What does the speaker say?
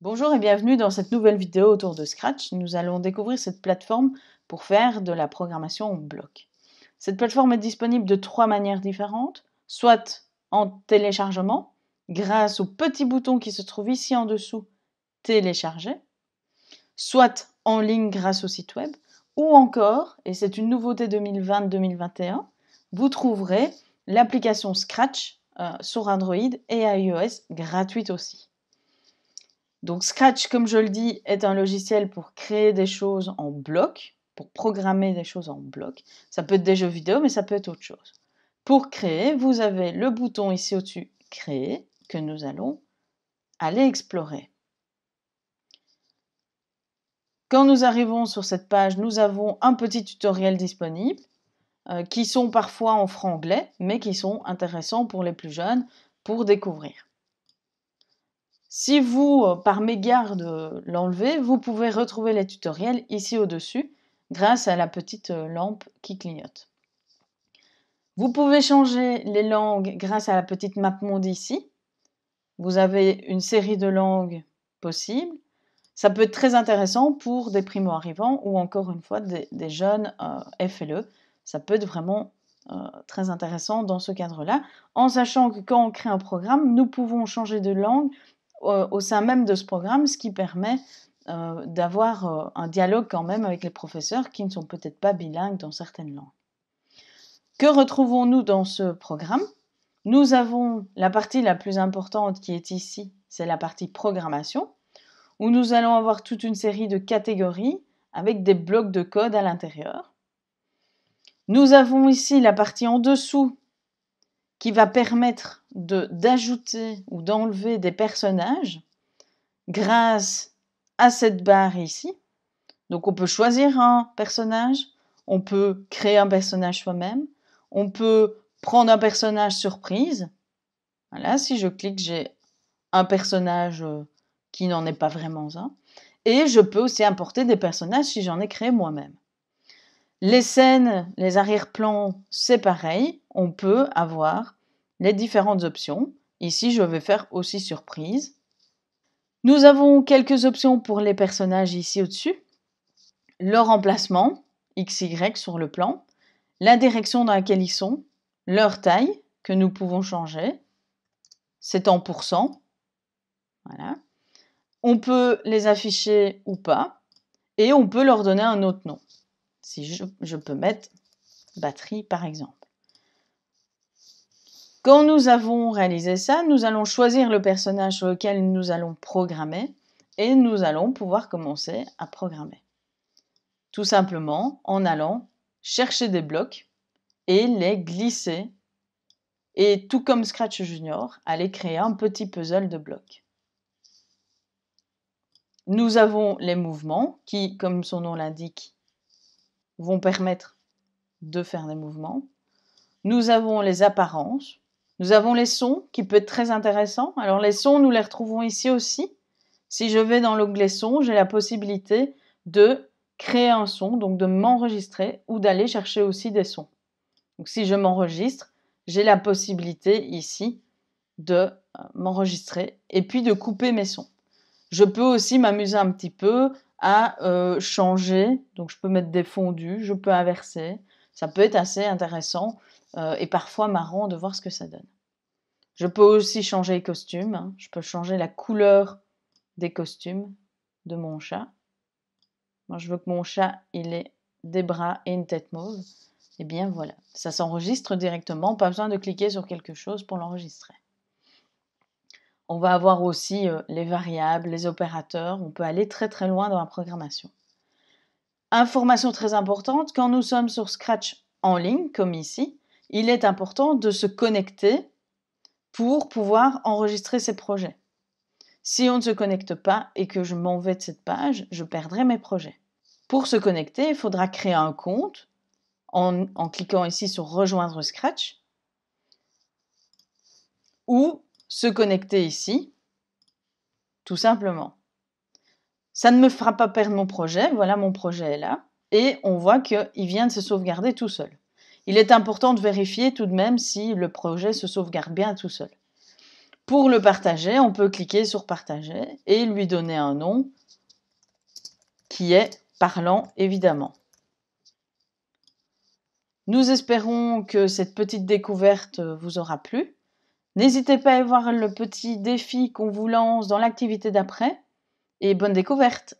Bonjour et bienvenue dans cette nouvelle vidéo autour de Scratch. Nous allons découvrir cette plateforme pour faire de la programmation en bloc. Cette plateforme est disponible de trois manières différentes, soit en téléchargement, grâce au petit bouton qui se trouve ici en dessous, télécharger, soit en ligne grâce au site web, ou encore, et c'est une nouveauté 2020-2021, vous trouverez l'application Scratch sur Android et iOS gratuite aussi. Donc Scratch, comme je le dis, est un logiciel pour créer des choses en bloc, pour programmer des choses en bloc. Ça peut être des jeux vidéo, mais ça peut être autre chose. Pour créer, vous avez le bouton ici au-dessus, Créer, que nous allons aller explorer. Quand nous arrivons sur cette page, nous avons un petit tutoriel disponible, qui sont parfois en franglais, mais qui sont intéressants pour les plus jeunes pour découvrir. Si vous, par mégarde, l'enlevez, vous pouvez retrouver les tutoriels ici au-dessus grâce à la petite lampe qui clignote. Vous pouvez changer les langues grâce à la petite map monde ici. Vous avez une série de langues possibles. Ça peut être très intéressant pour des primo-arrivants ou encore une fois des jeunes FLE. Ça peut être vraiment très intéressant dans ce cadre-là, en sachant que quand on crée un programme, nous pouvons changer de langue au sein même de ce programme, ce qui permet d'avoir un dialogue quand même avec les professeurs qui ne sont peut-être pas bilingues dans certaines langues. Que retrouvons-nous dans ce programme? Nous avons la partie la plus importante qui est ici, c'est la partie programmation, où nous allons avoir toute une série de catégories avec des blocs de code à l'intérieur. Nous avons ici la partie en dessous qui va permettre d'ajouter ou d'enlever des personnages grâce à cette barre ici. Donc on peut choisir un personnage, on peut créer un personnage soi-même, on peut prendre un personnage surprise. Voilà, si je clique, j'ai un personnage qui n'en est pas vraiment un. Et je peux aussi importer des personnages si j'en ai créé moi-même. Les scènes, les arrière-plans, c'est pareil. On peut avoir les différentes options. Ici, je vais faire aussi surprise. Nous avons quelques options pour les personnages ici au-dessus. Leur emplacement, XY sur le plan, la direction dans laquelle ils sont, leur taille, que nous pouvons changer, c'est en pourcent. Voilà. On peut les afficher ou pas, et on peut leur donner un autre nom. Si je peux mettre batterie par exemple. Quand nous avons réalisé ça, nous allons choisir le personnage sur lequel nous allons programmer et nous allons pouvoir commencer à programmer. Tout simplement en allant chercher des blocs et les glisser et tout comme Scratch Junior, aller créer un petit puzzle de blocs. Nous avons les mouvements qui, comme son nom l'indique, vont permettre de faire des mouvements. Nous avons les apparences. Nous avons les sons qui peuvent être très intéressants. Alors les sons, nous les retrouvons ici aussi. Si je vais dans l'onglet son, j'ai la possibilité de créer un son, donc de m'enregistrer ou d'aller chercher aussi des sons. Donc si je m'enregistre, j'ai la possibilité ici de m'enregistrer et puis de couper mes sons. Je peux aussi m'amuser un petit peu à changer, donc je peux mettre des fondus, je peux inverser, ça peut être assez intéressant et parfois marrant de voir ce que ça donne. Je peux aussi changer les costumes, hein. Je peux changer la couleur des costumes de mon chat. Moi je veux que mon chat il ait des bras et une tête mauve. Et bien voilà, ça s'enregistre directement, pas besoin de cliquer sur quelque chose pour l'enregistrer. On va avoir aussi les variables, les opérateurs, on peut aller très très loin dans la programmation. Information très importante, quand nous sommes sur Scratch en ligne, comme ici, il est important de se connecter pour pouvoir enregistrer ses projets. Si on ne se connecte pas et que je m'en vais de cette page, je perdrai mes projets. Pour se connecter, il faudra créer un compte en cliquant ici sur Rejoindre Scratch ou se connecter ici, tout simplement. Ça ne me fera pas perdre mon projet, voilà mon projet est là, et on voit qu'il vient de se sauvegarder tout seul. Il est important de vérifier tout de même si le projet se sauvegarde bien tout seul. Pour le partager, on peut cliquer sur partager et lui donner un nom qui est parlant évidemment. Nous espérons que cette petite découverte vous aura plu. N'hésitez pas à voir le petit défi qu'on vous lance dans l'activité d'après et bonne découverte!